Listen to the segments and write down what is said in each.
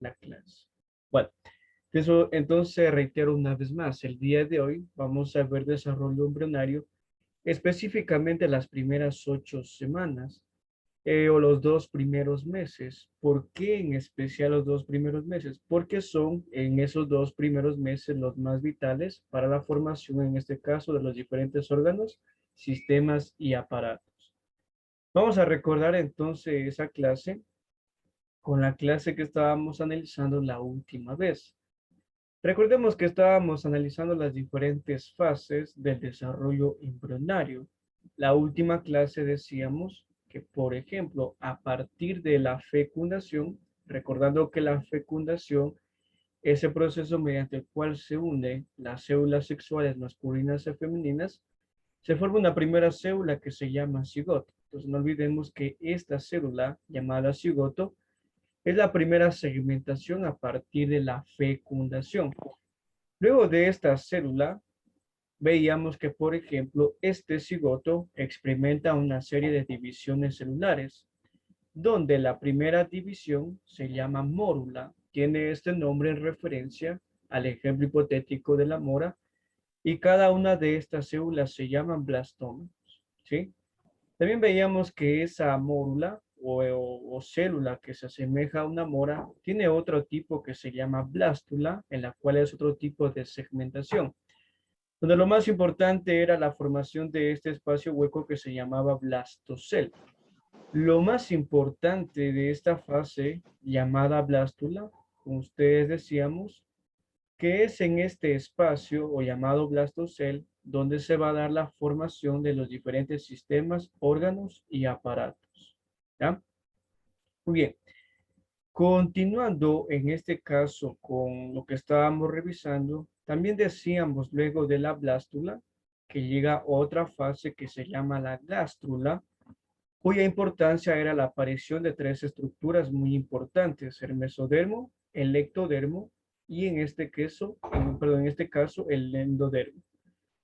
la clase. Bueno, eso, entonces reitero una vez más, el día de hoy vamos a ver desarrollo embrionario, específicamente las primeras 8 semanas o los 2 primeros meses. ¿Por qué en especial los 2 primeros meses? Porque son en esos 2 primeros meses los más vitales para la formación, en este caso, de los diferentes órganos, sistemas y aparatos. Vamos a recordar entonces esa clase con la clase que estábamos analizando la última vez. Recordemos que estábamos analizando las diferentes fases del desarrollo embrionario. La última clase decíamos que, por ejemplo, a partir de la fecundación, recordando que la fecundación es el proceso mediante el cual se unen las células sexuales masculinas y femeninas, se forma una primera célula que se llama cigoto. Entonces no olvidemos que esta célula llamada cigoto es la primera segmentación a partir de la fecundación. Luego de esta célula, veíamos que, por ejemplo, este cigoto experimenta una serie de divisiones celulares, donde la primera división se llama mórula. Tiene este nombre en referencia al ejemplo hipotético de la mora, y cada una de estas células se llaman blastómeros, ¿sí? También veíamos que esa mórula o célula que se asemeja a una mora tiene otro tipo que se llama blástula, en la cual es otro tipo de segmentación, donde lo más importante era la formación de este espacio hueco que se llamaba blastocel. Lo más importante de esta fase llamada blástula, como ustedes decíamos, que es en este espacio o llamado blastocel donde se va a dar la formación de los diferentes sistemas, órganos y aparatos. ¿Ya? Muy bien. Continuando en este caso con lo que estábamos revisando, también decíamos luego de la blástula que llega otra fase que se llama la gástrula, cuya importancia era la aparición de 3 estructuras muy importantes: el mesodermo, el ectodermo y en este caso el endodermo.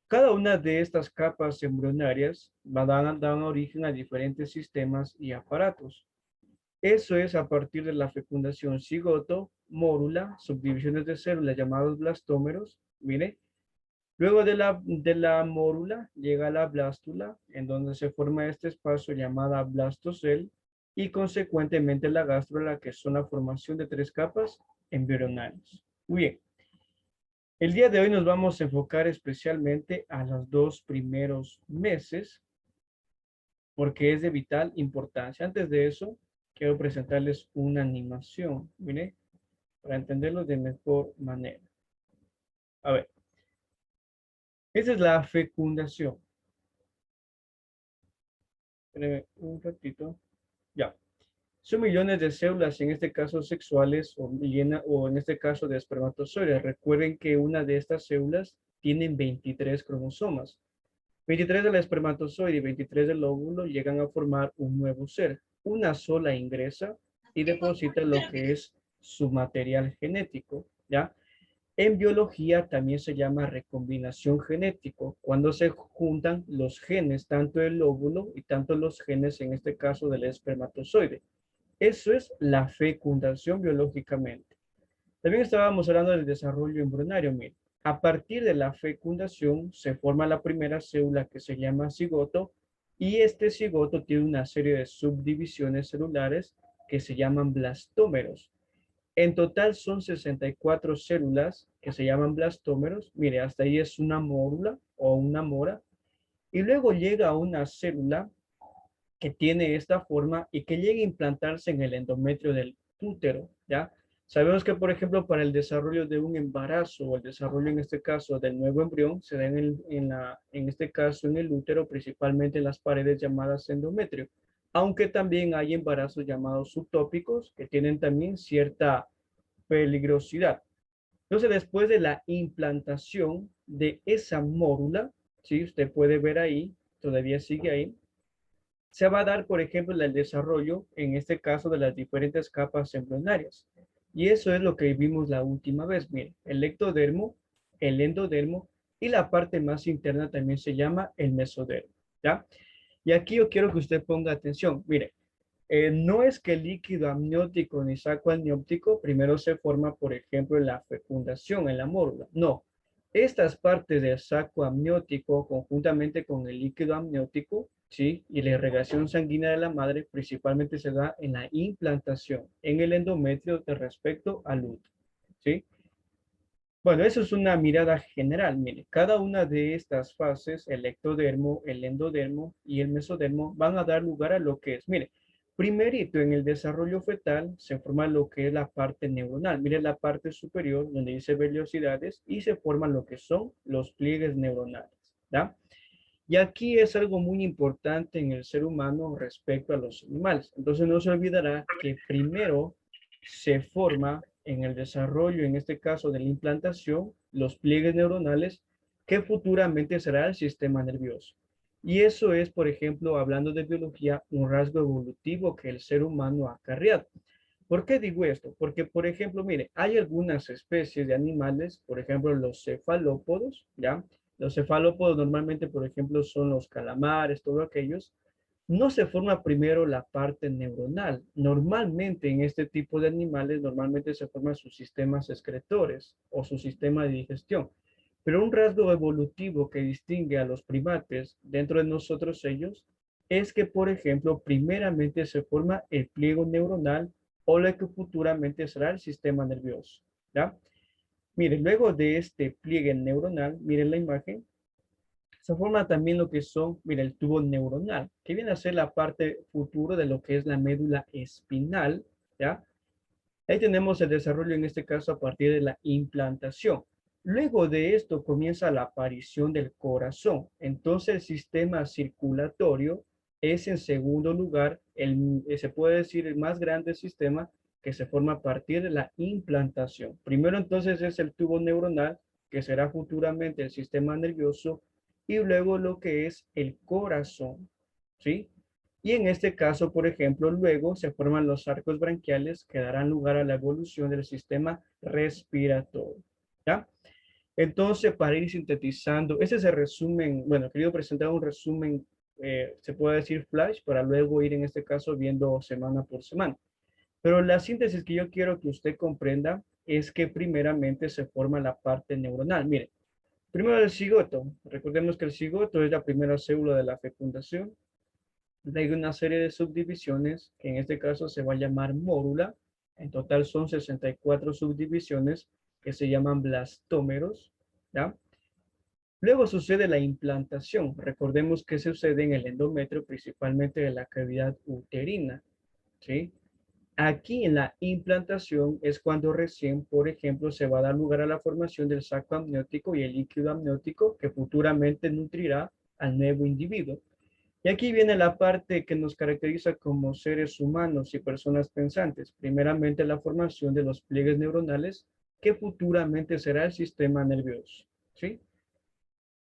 Cada una de estas capas embrionarias dan origen a diferentes sistemas y aparatos. Eso es a partir de la fecundación: cigoto, mórula, subdivisiones de células llamados blastómeros. Mire, luego de la mórula llega la blástula, en donde se forma este espacio llamada blastocel, y consecuentemente la gástrula, que son la formación de 3 capas embrionales. Muy bien. El día de hoy nos vamos a enfocar especialmente a los 2 primeros meses, porque es de vital importancia. Antes de eso, quiero presentarles una animación, mire, para entenderlo de mejor manera. A ver, esa es la fecundación. Espérenme un ratito. Ya. Son millones de células, en este caso sexuales, o en este caso de espermatozoides. Recuerden que una de estas células tienen 23 cromosomas. 23 del espermatozoide y 23 del óvulo llegan a formar un nuevo ser. Una sola ingresa y deposita lo que es su material genético, ¿ya? En biología también se llama recombinación genético, cuando se juntan los genes, tanto del óvulo y tanto los genes, en este caso del espermatozoide. Eso es la fecundación biológicamente. También estábamos hablando del desarrollo embrionario. Mire, a partir de la fecundación se forma la primera célula que se llama cigoto, y este cigoto tiene una serie de subdivisiones celulares que se llaman blastómeros. En total son 64 células que se llaman blastómeros. Mire, hasta ahí es una mórula o una mora. Y luego llega una célula que tiene esta forma y que llegue a implantarse en el endometrio del útero, ¿ya? Sabemos que, por ejemplo, para el desarrollo de un embarazo o el desarrollo, en este caso, del nuevo embrión, se da en este caso en el útero, principalmente en las paredes llamadas endometrio, aunque también hay embarazos llamados subtópicos que tienen también cierta peligrosidad. Entonces, después de la implantación de esa mórula, ¿sí? Usted puede ver ahí, todavía sigue ahí, se va a dar, por ejemplo, el desarrollo, en este caso, de las diferentes capas embrionarias. Y eso es lo que vimos la última vez. Mire, el ectodermo, el endodermo y la parte más interna también se llama el mesodermo, ¿ya? Y aquí yo quiero que usted ponga atención. Mire, No es que el líquido amniótico ni saco amniótico primero se forma, por ejemplo, en la fecundación, en la mórula. No. Estas partes del saco amniótico, conjuntamente con el líquido amniótico, ¿sí? Y la irrigación sanguínea de la madre, principalmente se da en la implantación, en el endometrio de respecto al útero, ¿sí? Bueno, eso es una mirada general. Mire, cada una de estas fases, el ectodermo, el endodermo y el mesodermo, van a dar lugar a lo que es. Mire, primerito en el desarrollo fetal se forma lo que es la parte neuronal. Mire la parte superior donde dice vellosidades y se forman lo que son los pliegues neuronales. ¿Ya? Y aquí es algo muy importante en el ser humano respecto a los animales. Entonces no se olvidará que primero se forma en el desarrollo, en este caso de la implantación, los pliegues neuronales que futuramente será el sistema nervioso. Y eso es, por ejemplo, hablando de biología, un rasgo evolutivo que el ser humano ha acarreado. ¿Por qué digo esto? Porque, por ejemplo, mire, hay algunas especies de animales, por ejemplo, los cefalópodos, ¿ya? Los cefalópodos normalmente, por ejemplo, son los calamares, todos aquellos. No se forma primero la parte neuronal. Normalmente en este tipo de animales, normalmente se forman sus sistemas excretores o su sistema de digestión. Pero un rasgo evolutivo que distingue a los primates dentro de nosotros ellos es que, por ejemplo, primeramente se forma el pliego neuronal o lo que futuramente será el sistema nervioso. ¿Ya? Miren, luego de este pliegue neuronal, miren la imagen, se forma también lo que son, mira, el tubo neuronal, que viene a ser la parte futura de lo que es la médula espinal, ¿ya? Ahí tenemos el desarrollo, en este caso, a partir de la implantación. Luego de esto comienza la aparición del corazón. Entonces, el sistema circulatorio es, en segundo lugar, se puede decir, el más grande sistema que se forma a partir de la implantación. Primero, entonces, es el tubo neuronal, que será futuramente el sistema nervioso, y luego lo que es el corazón, ¿sí? Y en este caso, por ejemplo, luego se forman los arcos branquiales que darán lugar a la evolución del sistema respiratorio. ¿Ya? Entonces, para ir sintetizando, ese es el resumen, bueno, he querido presentar un resumen, se puede decir flash, para luego ir en este caso viendo semana por semana. Pero la síntesis que yo quiero que usted comprenda es que primeramente se forma la parte neuronal. Mire, primero el cigoto. Recordemos que el cigoto es la primera célula de la fecundación. Hay una serie de subdivisiones que en este caso se va a llamar mórula. En total son 64 subdivisiones que se llaman blastómeros, ¿ya? Luego sucede la implantación. Recordemos que sucede en el endometrio, principalmente de la cavidad uterina, ¿sí? Aquí en la implantación es cuando recién, por ejemplo, se va a dar lugar a la formación del saco amniótico y el líquido amniótico que futuramente nutrirá al nuevo individuo. Y aquí viene la parte que nos caracteriza como seres humanos y personas pensantes. Primeramente, la formación de los pliegues neuronales, que futuramente será el sistema nervioso. ¿Sí?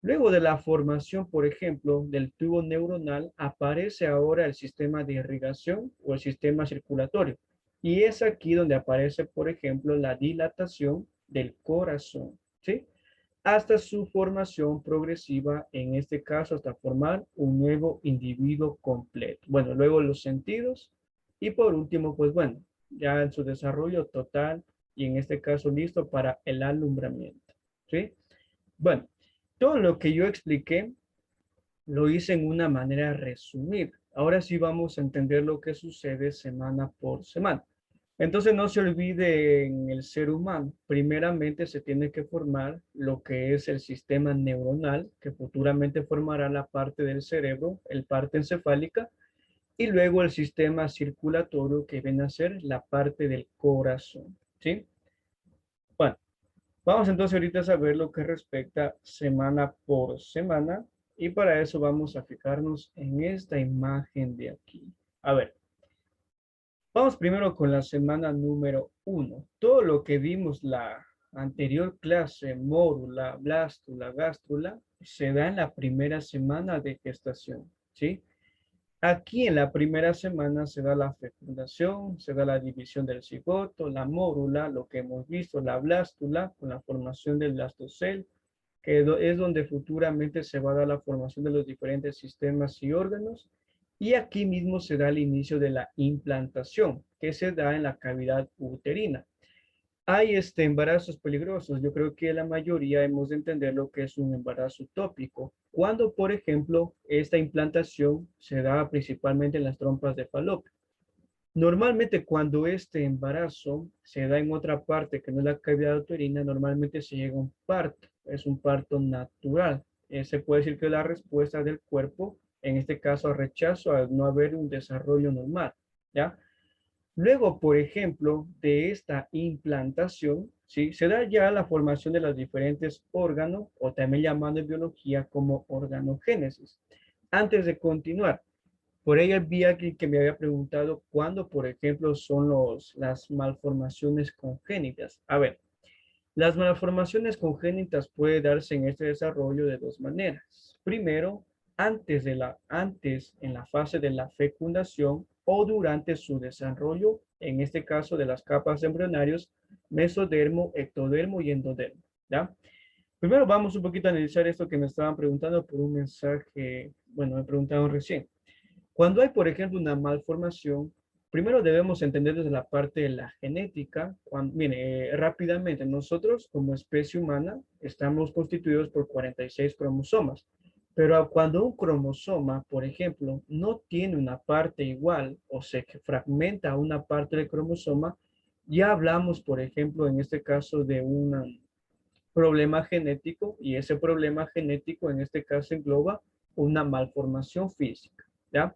Luego de la formación, por ejemplo, del tubo neuronal, aparece ahora el sistema de irrigación o el sistema circulatorio. Y es aquí donde aparece, por ejemplo, la dilatación del corazón. ¿Sí? Hasta su formación progresiva, en este caso hasta formar un nuevo individuo completo. Bueno, luego los sentidos y por último, pues bueno, ya en su desarrollo total y en este caso listo para el alumbramiento. ¿Sí? Bueno, todo lo que yo expliqué lo hice en una manera resumida. Ahora sí vamos a entender lo que sucede semana por semana. Entonces no se olvide en el ser humano, primeramente se tiene que formar lo que es el sistema neuronal, que futuramente formará la parte del cerebro, el parte encefálica, y luego el sistema circulatorio, que viene a ser la parte del corazón. ¿Sí? Bueno, vamos entonces ahorita a saber lo que respecta semana por semana, y para eso vamos a fijarnos en esta imagen de aquí. A ver. Vamos primero con la semana número 1. Todo lo que vimos la anterior clase, mórula, blástula, gástrula, se da en la primera semana de gestación, ¿sí? Aquí en la primera semana se da la fecundación, se da la división del cigoto, la mórula, lo que hemos visto, la blástula, con la formación del blastocel, que es donde futuramente se va a dar la formación de los diferentes sistemas y órganos. Y aquí mismo se da el inicio de la implantación, que se da en la cavidad uterina. Hay embarazos peligrosos. Yo creo que la mayoría hemos de entender lo que es un embarazo tópico. Cuando, por ejemplo, esta implantación se da principalmente en las trompas de falopio. Normalmente cuando este embarazo se da en otra parte que no es la cavidad uterina, normalmente se llega a un parto. Es un parto natural. Se puede decir que es la respuesta del cuerpo, en este caso, al rechazo, al no haber un desarrollo normal. ¿Ya? Luego, por ejemplo, de esta implantación, ¿sí? Se da ya la formación de los diferentes órganos, o también llamado en biología como organogénesis. Antes de continuar, por ello vi aquí que me había preguntado cuándo, por ejemplo, son las malformaciones congénitas. A ver, las malformaciones congénitas pueden darse en este desarrollo de dos maneras. Primero, antes en la fase de la fecundación o durante su desarrollo, en este caso de las capas embrionarios, mesodermo, ectodermo y endodermo. ¿Ya? Primero vamos un poquito a analizar esto que me estaban preguntando por un mensaje, bueno, me preguntaron recién. Cuando hay, por ejemplo, una malformación, primero debemos entender desde la parte de la genética. Mire, rápidamente, nosotros como especie humana estamos constituidos por 46 cromosomas, pero cuando un cromosoma, por ejemplo, no tiene una parte igual o se fragmenta una parte del cromosoma, ya hablamos, por ejemplo, en este caso de un problema genético y ese problema genético en este caso engloba una malformación física, ¿ya?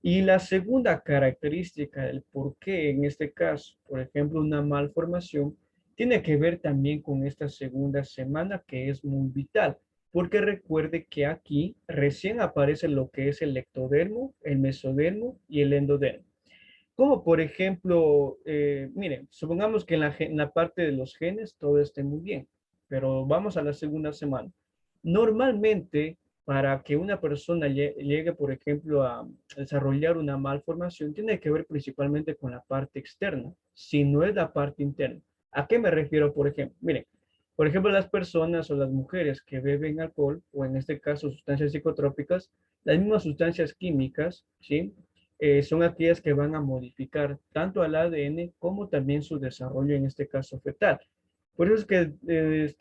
Y la segunda característica del por qué en este caso, por ejemplo, una malformación, tiene que ver también con esta segunda semana que es muy vital, porque recuerde que aquí recién aparece lo que es el ectodermo, el mesodermo y el endodermo. Como por ejemplo, miren, supongamos que en la parte de los genes todo esté muy bien, pero vamos a la segunda semana. Normalmente, para que una persona llegue, por ejemplo, a desarrollar una malformación, tiene que ver principalmente con la parte externa, si no es la parte interna. ¿A qué me refiero, por ejemplo? Miren, por ejemplo, las personas o las mujeres que beben alcohol, o en este caso sustancias psicotrópicas, las mismas sustancias químicas, ¿sí? Son aquellas que van a modificar tanto al ADN como también su desarrollo, en este caso fetal. Por eso es que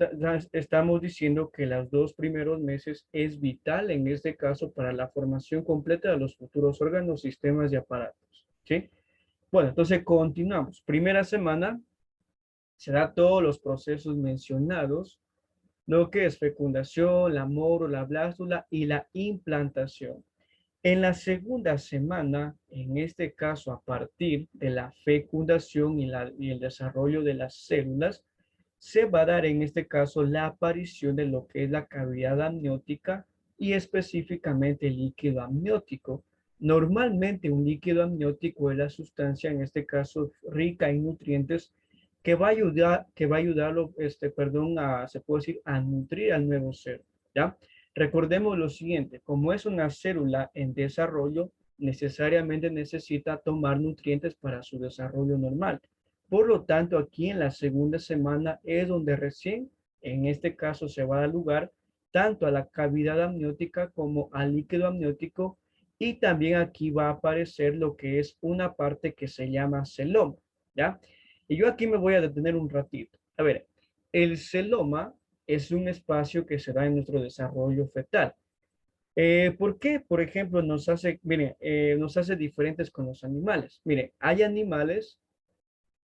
estamos diciendo que los 2 primeros meses es vital en este caso para la formación completa de los futuros órganos, sistemas y aparatos. ¿Sí? Bueno, entonces continuamos. Primera semana se da todos los procesos mencionados, lo que es fecundación, la moro, la blástula y la implantación. En la segunda semana, en este caso a partir de la fecundación y el desarrollo de las células, se va a dar en este caso la aparición de lo que es la cavidad amniótica y específicamente el líquido amniótico. Normalmente un líquido amniótico es la sustancia, en este caso rica en nutrientes, que va a ayudarlo, perdón, se puede decir, a nutrir al nuevo ser, ¿ya? Recordemos lo siguiente, como es una célula en desarrollo, necesariamente necesita tomar nutrientes para su desarrollo normal. Por lo tanto, aquí en la segunda semana es donde recién, en este caso, se va a dar lugar tanto a la cavidad amniótica como al líquido amniótico, y también aquí va a aparecer lo que es una parte que se llama celoma, ¿ya? Y yo aquí me voy a detener un ratito. A ver, el celoma es un espacio que se da en nuestro desarrollo fetal. ¿Por qué? Por ejemplo, nos hace diferentes con los animales. Mire, hay animales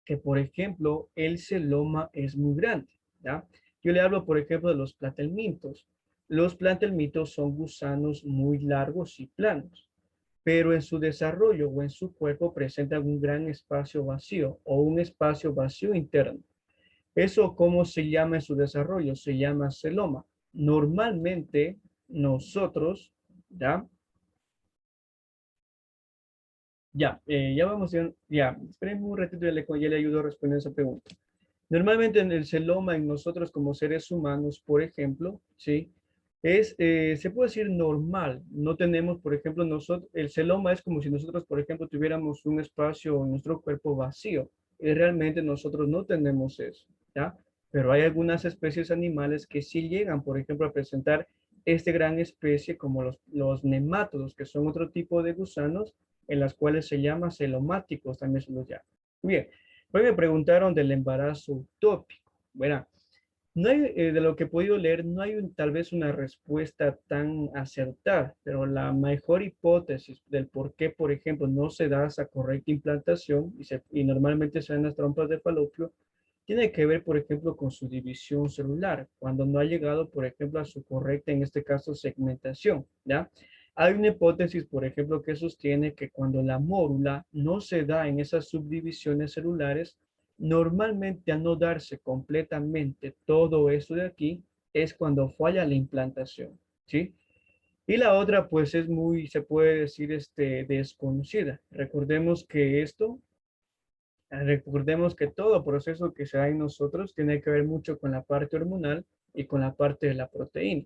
que, por ejemplo, el celoma es muy grande, ¿ya? Yo le hablo, por ejemplo, de los platelmintos. Los platelmintos son gusanos muy largos y planos, pero en su desarrollo o en su cuerpo presentan un gran espacio vacío o un espacio vacío interno. ¿Eso cómo se llama en su desarrollo? Se llama celoma. Normalmente nosotros, ¿ya? Ya vamos, ya, esperen un ratito, ya le ayudo a responder esa pregunta. Normalmente en el celoma, en nosotros como seres humanos, por ejemplo, ¿sí? Se puede decir normal. No tenemos, por ejemplo, el celoma es como si nosotros, por ejemplo, tuviéramos un espacio en nuestro cuerpo vacío. Y realmente nosotros no tenemos eso, ¿ya? Pero hay algunas especies animales que sí llegan, por ejemplo, a presentar esta gran especie como los nemátodos, que son otro tipo de gusanos, en las cuales se llama celomáticos, también se los llama. Bien, pues me preguntaron del embarazo utópico. Bueno, no hay, de lo que he podido leer, no hay tal vez una respuesta tan acertada, pero la mejor hipótesis del por qué, por ejemplo, no se da esa correcta implantación y normalmente se dan las trompas de falopio, tiene que ver, por ejemplo, con su división celular, cuando no ha llegado, por ejemplo, a su correcta, en este caso, segmentación, ¿ya? Hay una hipótesis, por ejemplo, que sostiene que cuando la mórula no se da en esas subdivisiones celulares, normalmente al no darse completamente todo eso de aquí, es cuando falla la implantación, ¿sí? Y la otra, pues, es muy, se puede decir, desconocida. Recordemos que todo proceso que se da en nosotros tiene que ver mucho con la parte hormonal y con la parte de la proteína.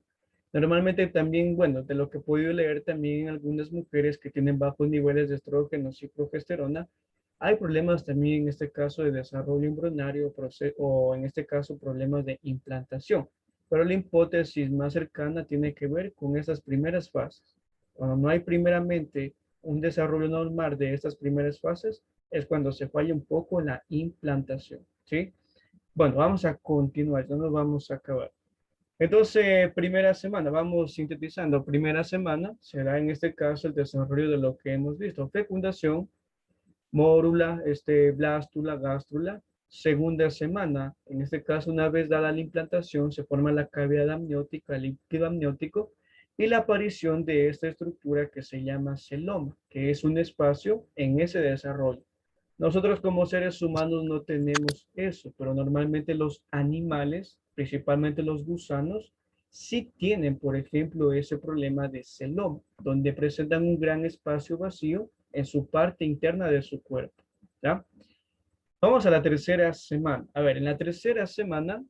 Normalmente también, bueno, de lo que he podido leer también en algunas mujeres que tienen bajos niveles de estrógenos y progesterona, hay problemas también en este caso de desarrollo embrionario o en este caso problemas de implantación. Pero la hipótesis más cercana tiene que ver con esas primeras fases. Cuando no hay primeramente un desarrollo normal de estas primeras fases, es cuando se falla un poco en la implantación, ¿sí? Bueno, vamos a continuar, ya nos vamos a acabar. Entonces, primera semana, vamos sintetizando. Primera semana será en este caso el desarrollo de lo que hemos visto. Fecundación, mórula, blástula, gástrula. Segunda semana, en este caso, una vez dada la implantación, se forma la cavidad amniótica, el líquido amniótico, y la aparición de esta estructura que se llama celoma, que es un espacio en ese desarrollo. Nosotros como seres humanos no tenemos eso, pero normalmente los animales, principalmente los gusanos, sí tienen, por ejemplo, ese problema de celoma, donde presentan un gran espacio vacío en su parte interna de su cuerpo. ¿Ya? Vamos a la tercera semana. A ver, en la tercera semana,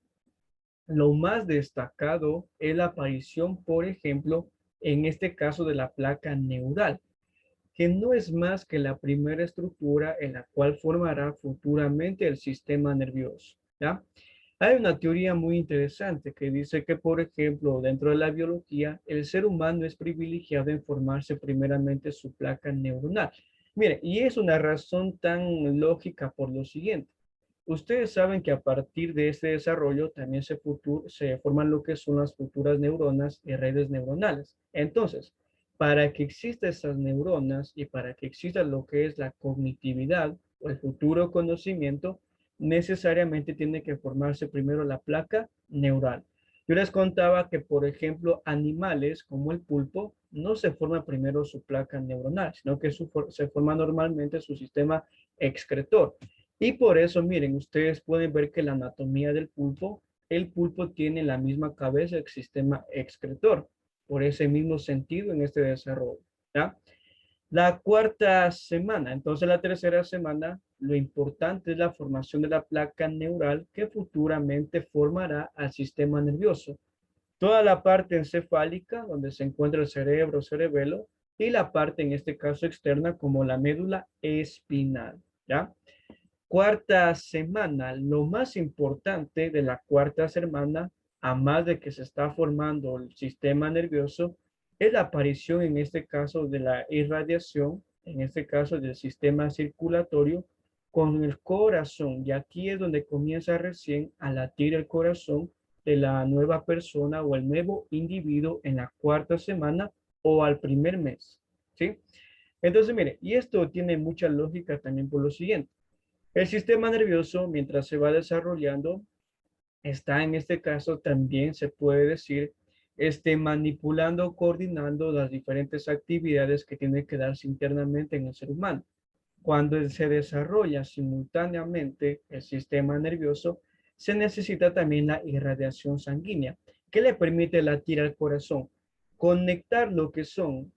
lo más destacado es la aparición, por ejemplo, en este caso de la placa neural, que no es más que la primera estructura en la cual formará futuramente el sistema nervioso. ¿Ya? Hay una teoría muy interesante que dice que, por ejemplo, dentro de la biología, el ser humano es privilegiado en formarse primeramente su placa neuronal. Mire, y es una razón tan lógica por lo siguiente. Ustedes saben que a partir de este desarrollo también se forman lo que son las futuras neuronas y redes neuronales. Entonces, para que existan esas neuronas y para que exista lo que es la cognitividad o el futuro conocimiento, necesariamente tiene que formarse primero la placa neural. Yo les contaba que, por ejemplo, animales como el pulpo no se forma primero su placa neuronal, sino que se forma normalmente su sistema excretor. Y por eso, miren, ustedes pueden ver que la anatomía del pulpo, el pulpo tiene la misma cabeza del sistema excretor, por ese mismo sentido en este desarrollo, ¿ya? La cuarta semana, entonces la tercera semana, lo importante es la formación de la placa neural que futuramente formará al sistema nervioso. Toda la parte encefálica, donde se encuentra el cerebro, cerebelo, y la parte, en este caso externa, como la médula espinal, ¿ya? Cuarta semana, lo más importante de la cuarta semana, a más de que se está formando el sistema nervioso, es la aparición en este caso de la irradiación, en este caso del sistema circulatorio con el corazón. Y aquí es donde comienza recién a latir el corazón de la nueva persona o el nuevo individuo en la cuarta semana o al primer mes. ¿Sí? Entonces, mire, y esto tiene mucha lógica también por lo siguiente. El sistema nervioso, mientras se va desarrollando, está en este caso también se puede decir, manipulando, coordinando las diferentes actividades que tiene que darse internamente en el ser humano. Cuando se desarrolla simultáneamente el sistema nervioso, se necesita también la irradiación sanguínea, que le permite latir al corazón, conectar lo que son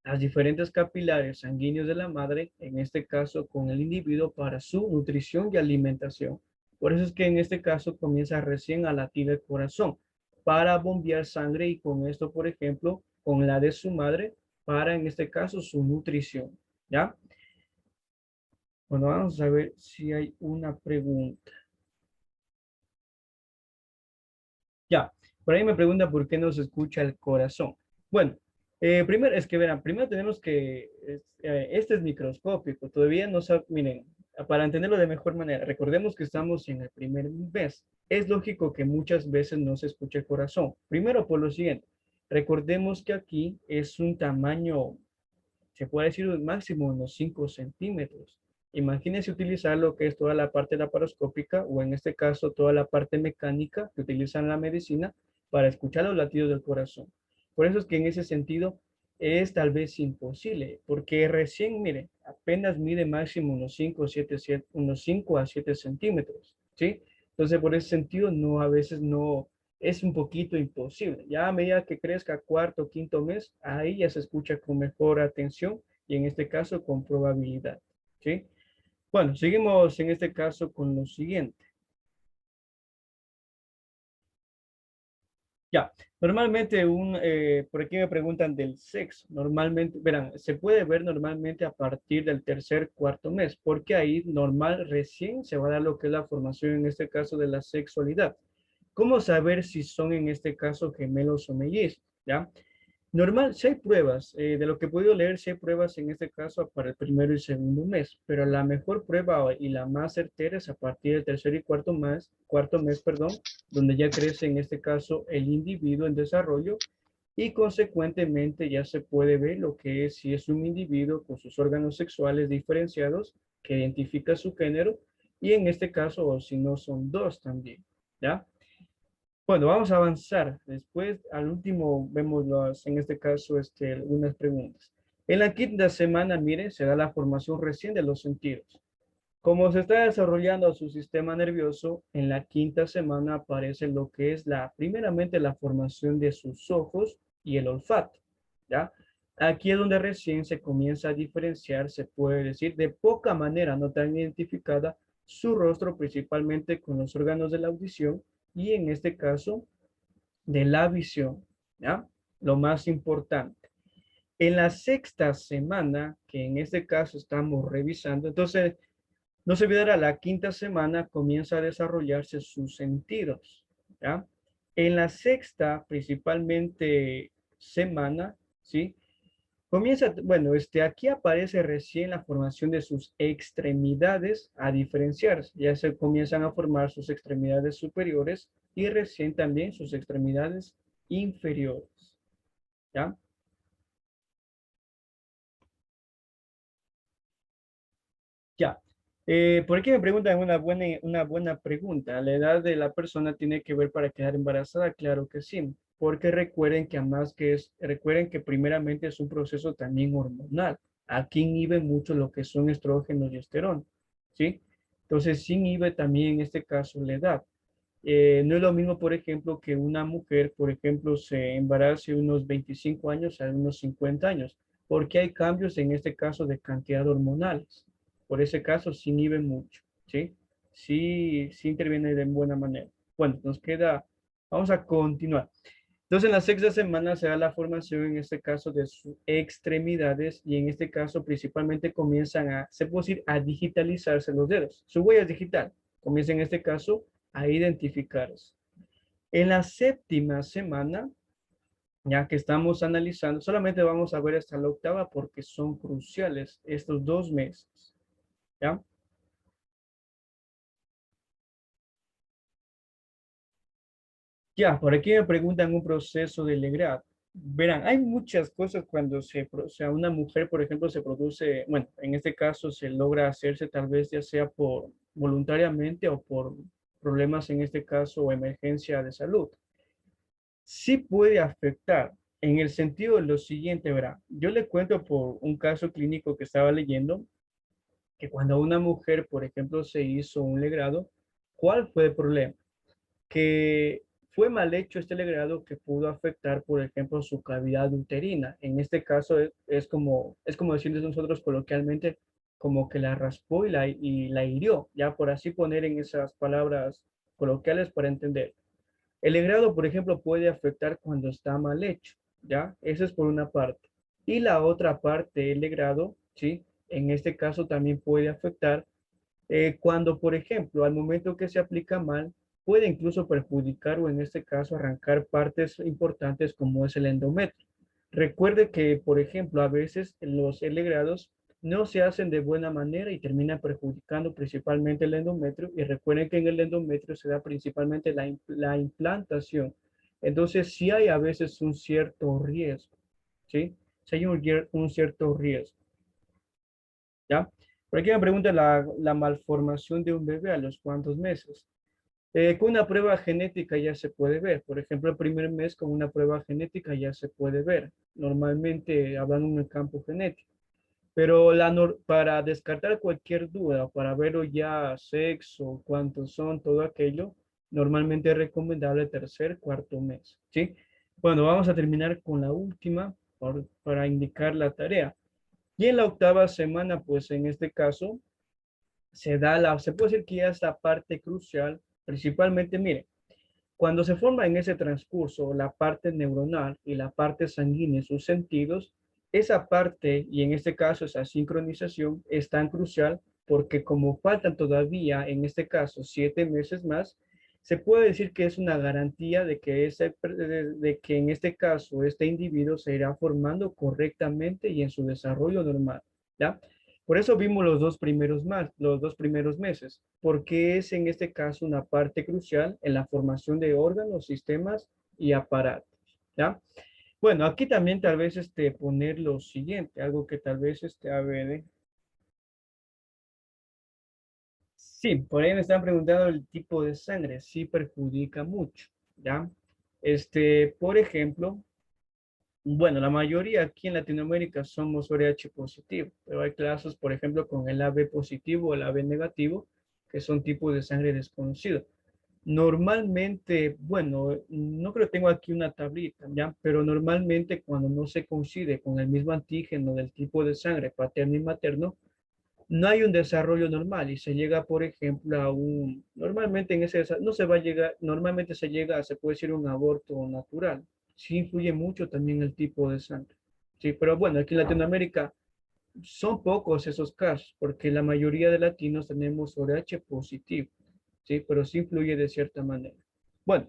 las diferentes capilares sanguíneos de la madre, en este caso con el individuo, para su nutrición y alimentación. Por eso es que en este caso comienza recién a latir el corazón para bombear sangre y con esto, por ejemplo, con la de su madre, para en este caso su nutrición. ¿Ya? Bueno, vamos a ver si hay una pregunta. Ya, Por ahí me pregunta por qué no se escucha el corazón. Bueno, primero, es que verán, primero tenemos que, este es microscópico, todavía no sabe, miren, para entenderlo de mejor manera, recordemos que estamos en el primer mes. Es lógico que muchas veces no se escuche el corazón. Primero por lo siguiente, recordemos que aquí es un tamaño, se puede decir un máximo unos 5 centímetros. Imagínense utilizar lo que es toda la parte laparoscópica o en este caso toda la parte mecánica que utilizan la medicina para escuchar los latidos del corazón. Por eso es que en ese sentido es tal vez imposible, porque recién, mire, apenas mide máximo unos 5, 7, unos 5 a 7 centímetros, ¿sí? Entonces, por ese sentido, no, a veces no, es un poquito imposible. Ya a medida que crezca cuarto, quinto mes, ahí ya se escucha con mejor atención y en este caso con probabilidad, ¿sí? Bueno, seguimos en este caso con lo siguiente. Ya, normalmente por aquí me preguntan del sexo. Normalmente, verán, se puede ver normalmente a partir del tercer, cuarto mes, porque ahí normal recién se va a dar lo que es la formación en este caso de la sexualidad. ¿Cómo saber si son en este caso gemelos o mellizos? ¿Ya? Normal, sí hay pruebas, de lo que he podido leer, sí hay pruebas en este caso para el primero y segundo mes, pero la mejor prueba y la más certera es a partir del tercer y cuarto mes, perdón, donde ya crece en este caso el individuo en desarrollo y consecuentemente ya se puede ver lo que es si es un individuo con sus órganos sexuales diferenciados que identifica su género y en este caso o si no son dos también, ¿ya? Bueno, vamos a avanzar. Después, al último, vemos en este caso, algunas preguntas. En la quinta semana, mire, se da la formación recién de los sentidos. Como se está desarrollando su sistema nervioso, en la quinta semana aparece lo que es primeramente la formación de sus ojos y el olfato, ¿ya? Aquí es donde recién se comienza a diferenciar, se puede decir, de poca manera, no tan identificada, su rostro principalmente con los órganos de la audición y en este caso de la visión, ¿ya? Lo más importante. En la sexta semana, que en este caso estamos revisando, entonces no se olvidará, la quinta semana comienza a desarrollarse sus sentidos, ¿ya? En la sexta, principalmente semana, ¿sí? Comienza, bueno, aquí aparece recién la formación de sus extremidades a diferenciarse. Ya se comienzan a formar sus extremidades superiores y recién también sus extremidades inferiores, ¿ya? Ya. Por aquí me preguntan una buena pregunta. ¿La edad de la persona tiene que ver para quedar embarazada? Claro que sí, porque recuerden que primeramente es un proceso también hormonal. Aquí inhibe mucho lo que son estrógenos y esterón, ¿sí? Entonces, sí inhibe también en este caso la edad. No es lo mismo, por ejemplo, que una mujer, por ejemplo, se embarace unos 25 años a unos 50 años, porque hay cambios en este caso de cantidad hormonales. Por ese caso, sí inhibe mucho, ¿sí? Sí, sí interviene de buena manera. Bueno, vamos a continuar. Entonces, en la sexta semana se da la formación, en este caso, de sus extremidades y en este caso principalmente comienzan se puede decir, a digitalizarse los dedos. Su huella es digital. Comienza en este caso a identificarse. En la séptima semana, ya que estamos analizando, solamente vamos a ver hasta la octava porque son cruciales estos 2 meses, ¿ya? Ya, por aquí me preguntan un proceso de legrado. Verán, hay muchas cosas cuando o sea, una mujer, por ejemplo, se produce, bueno, en este caso se logra hacerse tal vez ya sea por voluntariamente o por problemas en este caso o emergencia de salud. Sí puede afectar en el sentido de lo siguiente, verá. Yo le cuento por un caso clínico que estaba leyendo, que cuando una mujer, por ejemplo, se hizo un legrado, ¿cuál fue el problema? Que fue mal hecho este legrado que pudo afectar, por ejemplo, su cavidad uterina. En este caso es como decirles nosotros coloquialmente, como que la raspó y la hirió, ya por así poner en esas palabras coloquiales para entender. El legrado, por ejemplo, puede afectar cuando está mal hecho, ¿ya? Eso es por una parte. Y la otra parte, el legrado, ¿sí? En este caso también puede afectar cuando, por ejemplo, al momento que se aplica mal, puede incluso perjudicar o en este caso arrancar partes importantes como es el endometrio. Recuerde que, por ejemplo, a veces los L-grados no se hacen de buena manera y terminan perjudicando principalmente el endometrio. Y recuerden que en el endometrio se da principalmente la implantación. Entonces, sí hay a veces un cierto riesgo, ¿sí? Sí hay un cierto riesgo, ¿ya? Por aquí me pregunta la malformación de un bebé a los cuántos meses. Con una prueba genética ya se puede ver. Por ejemplo, el primer mes con una prueba genética ya se puede ver. Normalmente hablando en el campo genético. Pero para descartar cualquier duda, para ver ya sexo, cuántos son, todo aquello, normalmente es recomendable tercer, cuarto mes, ¿sí? Bueno, vamos a terminar con la última para indicar la tarea. Y en la octava semana, pues en este caso, se puede decir que ya es la parte crucial, principalmente, mire, cuando se forma en ese transcurso la parte neuronal y la parte sanguínea en sus sentidos, esa parte, y en este caso esa sincronización, es tan crucial porque como faltan todavía, en este caso, 7 meses más, se puede decir que es una garantía de que en este caso este individuo se irá formando correctamente y en su desarrollo normal, ¿ya? Por eso vimos los dos primeros meses, porque es en este caso una parte crucial en la formación de órganos, sistemas y aparatos, ¿ya? Bueno, aquí también tal vez poner lo siguiente, algo que tal vez a ver, sí, por ahí me están preguntando el tipo de sangre, sí perjudica mucho, ¿ya? Por ejemplo, bueno, la mayoría aquí en Latinoamérica somos RH positivo, pero hay casos, por ejemplo, con el AB positivo o el AB negativo, que son tipos de sangre desconocidos. Normalmente, bueno, no creo que tengo aquí una tablita, ¿ya? Pero normalmente cuando no se coincide con el mismo antígeno del tipo de sangre paterno y materno, no hay un desarrollo normal y se llega, por ejemplo, normalmente en no se va a llegar, normalmente se puede decir un aborto natural. Sí influye mucho también el tipo de sangre. Sí, pero bueno, aquí en Latinoamérica son pocos esos casos, porque la mayoría de latinos tenemos ORH positivo, ¿sí? Pero sí influye de cierta manera. Bueno,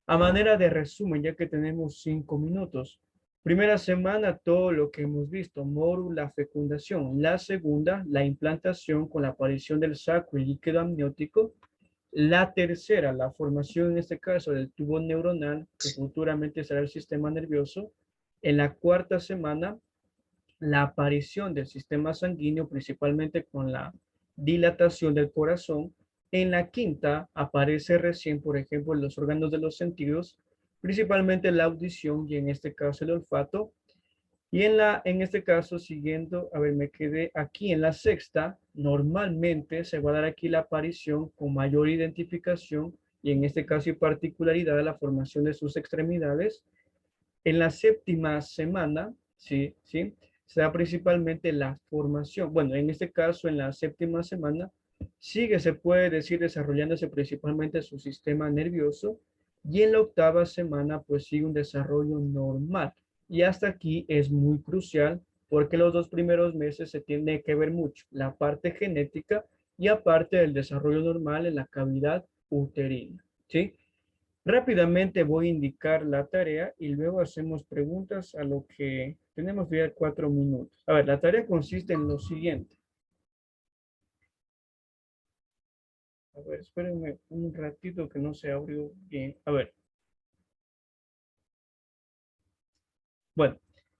a manera de resumen, ya que tenemos 5 minutos. Primera semana, todo lo que hemos visto, Moru, la fecundación. La segunda, la implantación con la aparición del saco y líquido amniótico. La tercera, la formación en este caso del tubo neuronal, que futuramente será el sistema nervioso. En la cuarta semana, la aparición del sistema sanguíneo, principalmente con la dilatación del corazón. En la quinta aparece recién, por ejemplo, los órganos de los sentidos, principalmente la audición y en este caso el olfato. Y en este caso, siguiendo, a ver, me quedé aquí en la sexta, normalmente se va a dar aquí la aparición con mayor identificación y en este caso y particularidad de la formación de sus extremidades. En la séptima semana, sí, sí, se da principalmente la formación. Bueno, en este caso, en la séptima semana, sigue, se puede decir, desarrollándose principalmente su sistema nervioso y en la octava semana, pues sigue un desarrollo normal. Y hasta aquí es muy crucial porque los 2 primeros meses se tiene que ver mucho la parte genética y aparte del desarrollo normal en la cavidad uterina, ¿sí? Rápidamente voy a indicar la tarea y luego hacemos preguntas a lo que tenemos ya 4 minutos. A ver, la tarea consiste en lo siguiente. A ver, espérenme un ratito que no se abrió bien. A ver, bueno,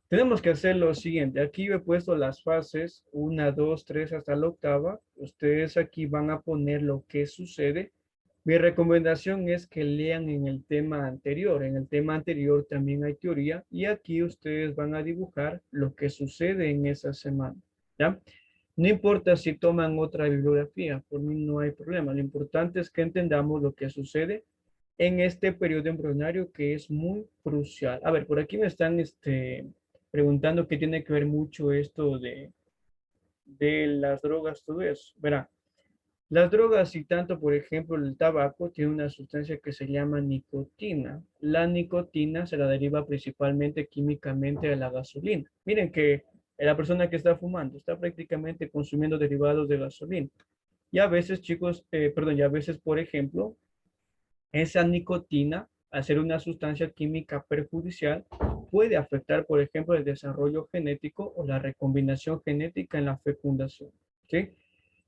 tenemos que hacer lo siguiente. Aquí yo he puesto las fases, 1, 2, 3 hasta la octava. Ustedes aquí van a poner lo que sucede. Mi recomendación es que lean en el tema anterior. En el tema anterior también hay teoría y aquí ustedes van a dibujar lo que sucede en esa semana, ¿ya? No importa si toman otra bibliografía, por mí no hay problema. Lo importante es que entendamos lo que sucede en este periodo embrionario que es muy crucial. A ver, por aquí me están preguntando qué tiene que ver mucho esto de las drogas, todo eso. Verá, las drogas y tanto, por ejemplo, el tabaco tiene una sustancia que se llama nicotina. La nicotina se la deriva principalmente químicamente de la gasolina. Miren que la persona que está fumando está prácticamente consumiendo derivados de gasolina. Y a veces, chicos, perdón, y a veces, por ejemplo, Esa nicotina, al ser una sustancia química perjudicial, puede afectar, por ejemplo, el desarrollo genético o la recombinación genética en la fecundación. ¿Sí?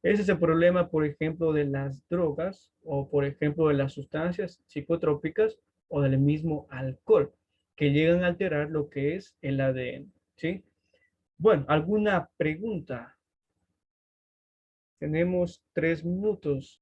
Ese es el problema, por ejemplo, de las drogas o, por ejemplo, de las sustancias psicotrópicas o del mismo alcohol, que llegan a alterar lo que es el ADN. ¿Sí? Bueno, ¿alguna pregunta? Tenemos 3 minutos.